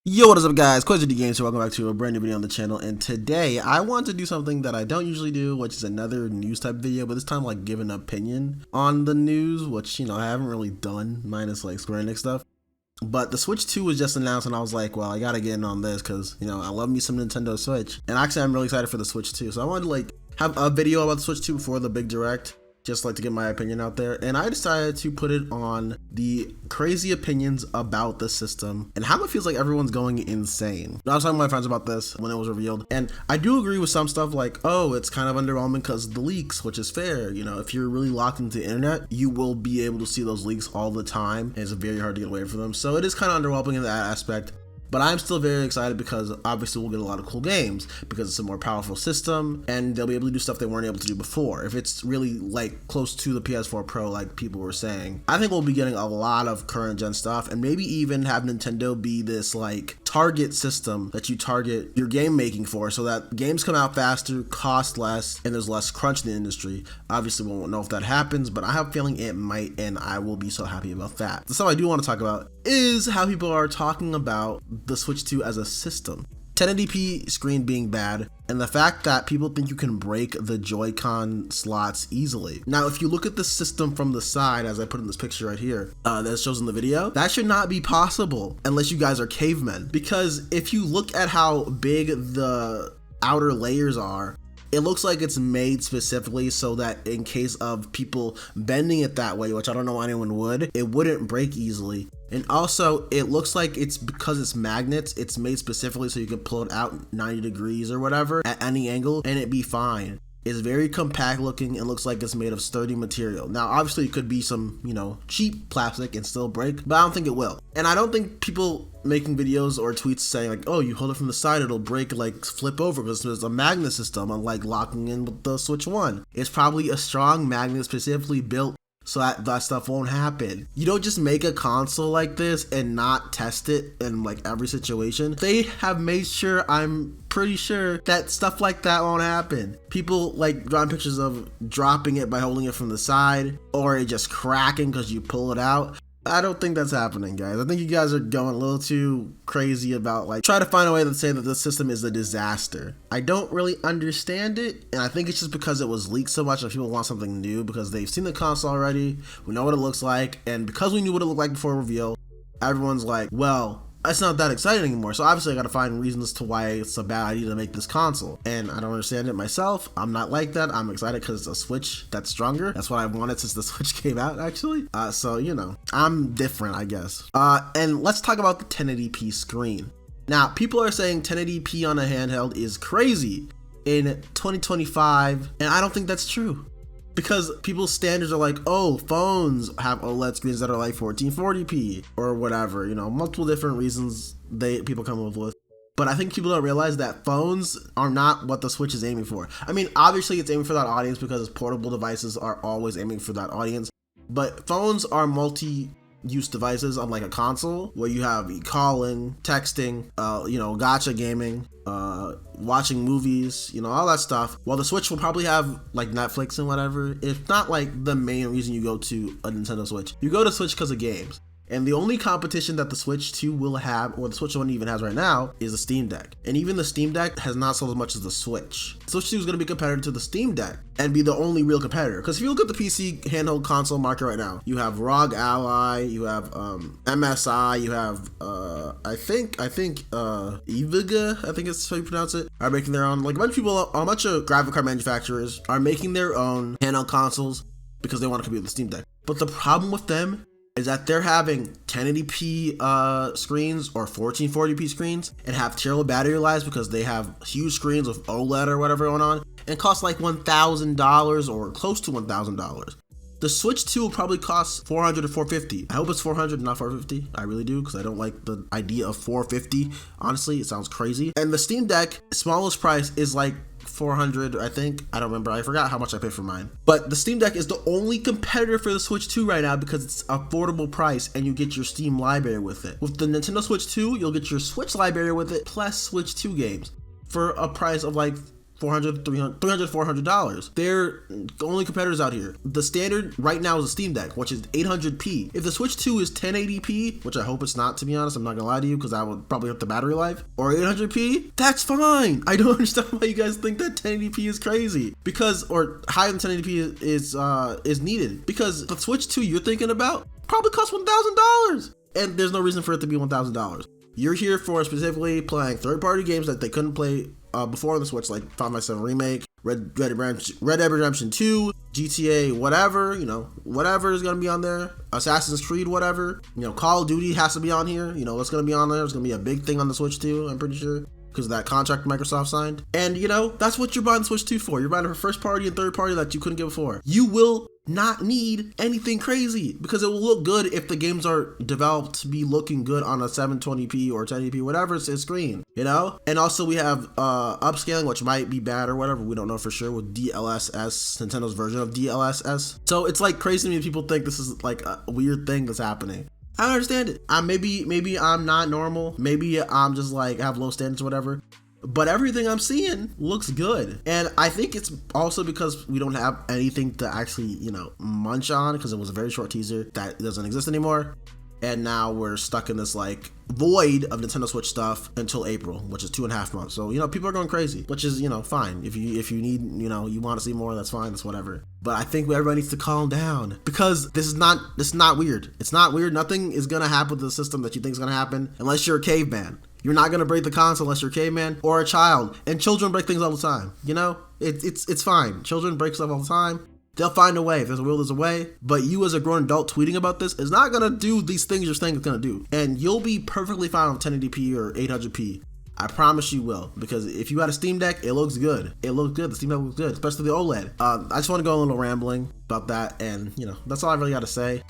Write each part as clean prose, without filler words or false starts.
Yo, what is up guys, QuaziD Games here, welcome back to a brand new video on the channel, and today I want to do something that I don't usually do, which is another news type video, but this time like give an opinion on the news, which, I haven't really done, minus like Square Enix stuff. But the Switch 2 was just announced and I was like, well, I gotta get in on this because, I love me some Nintendo Switch, and actually I'm really excited for the Switch 2, so I wanted to like have a video about the Switch 2 before the big direct, just like to get my opinion out there, and I decided to put it on the crazy opinions about the system and how it feels like everyone's going insane. I was talking to my friends about this when it was revealed, and I do agree with some stuff like, oh, it's kind of underwhelming because of the leaks, which is fair. If you're really locked into the internet, you will be able to see those leaks all the time, and it's very hard to get away from them, so it is kind of underwhelming in that aspect. But I'm still very excited because obviously we'll get a lot of cool games because it's a more powerful system and they'll be able to do stuff they weren't able to do before. If it's really like close to the PS4 Pro like people were saying, I think we'll be getting a lot of current gen stuff, and maybe even have Nintendo be this like target system that you target your game making for, so that games come out faster, cost less, and there's less crunch in the industry. Obviously we won't know if that happens, but I have a feeling it might, and I will be so happy about that. The stuff I do want to talk about is how people are talking about the Switch 2 as a system. 1080p screen being bad, and the fact that people think you can break the Joy-Con slots easily. Now, if you look at the system from the side, as I put in this picture right here, that shows in the video, that should not be possible unless you guys are cavemen. Because if you look at how big the outer layers are, it looks like it's made specifically so that in case of people bending it that way, which I don't know why anyone would, it wouldn't break easily. And also, it looks like it's because it's magnets, it's made specifically so you can pull it out 90 degrees or whatever at any angle and it'd be fine. It's very compact looking and looks like it's made of sturdy material. Now, obviously it could be some, cheap plastic and still break, but I don't think it will. And I don't think people making videos or tweets saying like, oh, you hold it from the side, it'll break, like flip over because there's a magnet system, unlike locking in with the Switch 1. It's probably a strong magnet specifically built so that stuff won't happen. You don't just make a console like this and not test it in like every situation. They have made sure, I'm pretty sure, that stuff like that won't happen. People like drawing pictures of dropping it by holding it from the side, or it just cracking because you pull it out. I don't think that's happening, guys. I think you guys are going a little too crazy about like try to find a way to say that the system is a disaster. I don't really understand it, and I think it's just because it was leaked so much and people want something new because they've seen the console already, we know what it looks like, and because we knew what it looked like before reveal, everyone's like, well, it's not that exciting anymore. So obviously I gotta find reasons to why it's a bad idea to make this console, and I don't understand it myself. I'm not like that. I'm excited because it's a Switch that's stronger. That's what I've wanted since the Switch came out, actually. So I'm different, I guess. And let's talk about the 1080p screen. Now, people are saying 1080p on a handheld is crazy in 2025, and I don't think that's true. Because people's standards are like, oh, phones have OLED screens that are like 1440p or whatever, multiple different reasons people come up with. But I think people don't realize that phones are not what the Switch is aiming for. I mean, obviously it's aiming for that audience because portable devices are always aiming for that audience. But phones are multi-use devices, unlike a console where you have calling, texting, gacha gaming, watching movies, all that stuff. While the Switch will probably have like Netflix and whatever, it's not like the main reason you go to a Nintendo Switch. You go to Switch because of games. And the only competition that the Switch 2 will have, or the Switch 1 even has right now, is the Steam Deck. And even the Steam Deck has not sold as much as the Switch. The Switch 2 is going to be competitive to the Steam Deck and be the only real competitor. Because if you look at the PC handheld console market right now, you have ROG Ally, you have MSI, you have I think Eviga, I think it's how you pronounce it, are making their own. Like a bunch of graphic card manufacturers are making their own handheld consoles because they want to compete with the Steam Deck. But the problem with them is that they're having 1080p screens or 1440p screens and have terrible battery lives because they have huge screens with OLED or whatever going on and cost like $1,000 or close to $1,000. The Switch 2 will probably cost $400 to $450. I hope it's $400, not $450. I really do, because I don't like the idea of $450. Honestly, it sounds crazy. And the Steam Deck, smallest price is like $400, I think. I don't remember. I forgot how much I paid for mine. But the Steam Deck is the only competitor for the Switch 2 right now because it's affordable price and you get your Steam library with it. With the Nintendo Switch 2, you'll get your Switch library with it plus Switch 2 games for a price of like $400, $300, $400. They're the only competitors out here. The standard right now is a Steam Deck, which is 800p. If the Switch 2 is 1080p, which I hope it's not, to be honest, I'm not gonna lie to you, because I would probably hurt the battery life, or 800p, that's fine. I don't understand why you guys think that 1080p is crazy, because, or higher than 1080p is needed, because the Switch 2 you're thinking about probably costs $1,000, and there's no reason for it to be $1,000. You're here for specifically playing third-party games that they couldn't play before on the Switch, like Final Fantasy VII Remake, Red Dead Redemption 2, GTA, whatever, you know, whatever is going to be on there, Assassin's Creed, whatever, you know, Call of Duty has to be on here, you know, what's going to be on there, it's going to be a big thing on the Switch too, I'm pretty sure, because of that contract Microsoft signed. And, you know, that's what you're buying the Switch 2 for. You're buying it for first party and third party that you couldn't get before. You will not need anything crazy, because it will look good if the games are developed to be looking good on a 720p or 1080p, whatever it's screen, you know? And also we have upscaling, which might be bad or whatever, we don't know for sure, with DLSS, Nintendo's version of DLSS. So it's like crazy to me, people think this is like a weird thing that's happening. I don't understand it. Maybe I'm not normal. Maybe I'm just like have low standards or whatever. But everything I'm seeing looks good. And I think it's also because we don't have anything to actually, you know, munch on, because it was a very short teaser that doesn't exist anymore. And now we're stuck in this like void of Nintendo Switch stuff until April, which is 2.5 months. So, you know, people are going crazy, which is, you know, fine. If you need, you know, you want to see more, that's fine, that's whatever. But I think everybody needs to calm down, because this is not weird. It's not weird. Nothing is gonna happen to the system that you think is gonna happen unless you're a caveman. You're not gonna break the console unless you're a caveman or a child. And children break things all the time. You know, it's fine. Children break stuff all the time. They'll find a way. If there's a will, there's a way. But you as a grown adult tweeting about this is not gonna do these things you're saying it's gonna do. And you'll be perfectly fine with 1080p or 800p. I promise you will, because if you had a Steam Deck, it looks good. It looks good. The Steam Deck looks good, especially the OLED. I just want to go a little rambling about that, and you know, that's all I really got to say.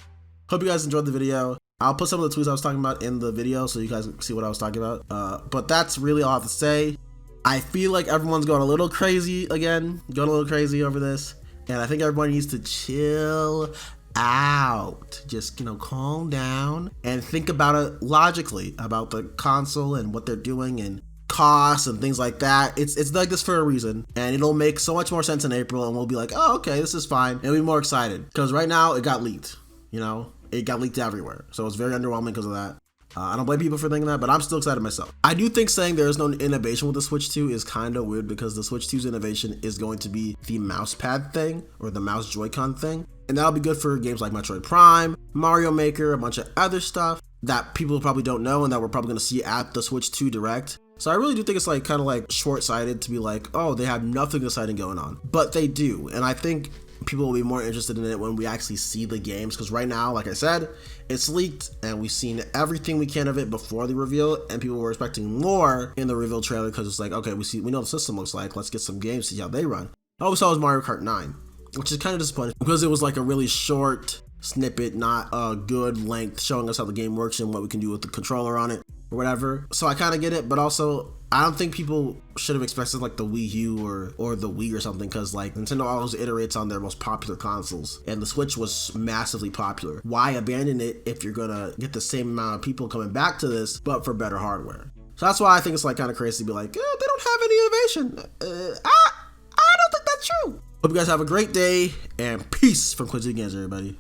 Hope you guys enjoyed the video. I'll put some of the tweets I was talking about in the video so you guys can see what I was talking about. But that's really all I have to say. I feel like everyone's going a little crazy again, going a little crazy over this, and I think everyone needs to chill out. Just, you know, calm down and think about it logically, about the console and what they're doing and costs and things like that. It's like this for a reason, and it'll make so much more sense in April, and we'll be like, oh, okay, this is fine, and we'll be more excited, because right now it got leaked, you know, it got leaked everywhere, so it's very underwhelming because of that. I don't blame people for thinking that, but I'm still excited myself. I do think saying there is no innovation with the Switch 2 is kind of weird, because the Switch 2's innovation is going to be the mouse pad thing, or the mouse Joy-Con thing. And that'll be good for games like Metroid Prime, Mario Maker, a bunch of other stuff that people probably don't know and that we're probably going to see at the Switch 2 Direct. So I really do think it's like kind of like short-sighted to be like, oh, they have nothing exciting going on. But they do. And I think people will be more interested in it when we actually see the games, because right now, like I said, it's leaked and we've seen everything we can of it before the reveal, and people were expecting more in the reveal trailer, because it's like, okay, we know the system looks like, let's get some games, see how they run. All we saw was Mario Kart 9, which is kind of disappointing, because it was like a really short snippet, not a good length, showing us how the game works and what we can do with the controller on it or whatever. So I kind of get it, but also I don't think people should have expected like the Wii U or the Wii or something, because like Nintendo always iterates on their most popular consoles, and the Switch was massively popular. Why abandon it if you're gonna get the same amount of people coming back to this, but for better hardware? So that's why I think it's like kind of crazy to be like, they don't have any innovation. I don't think that's true. Hope you guys have a great day, and peace from Quincy Games, everybody.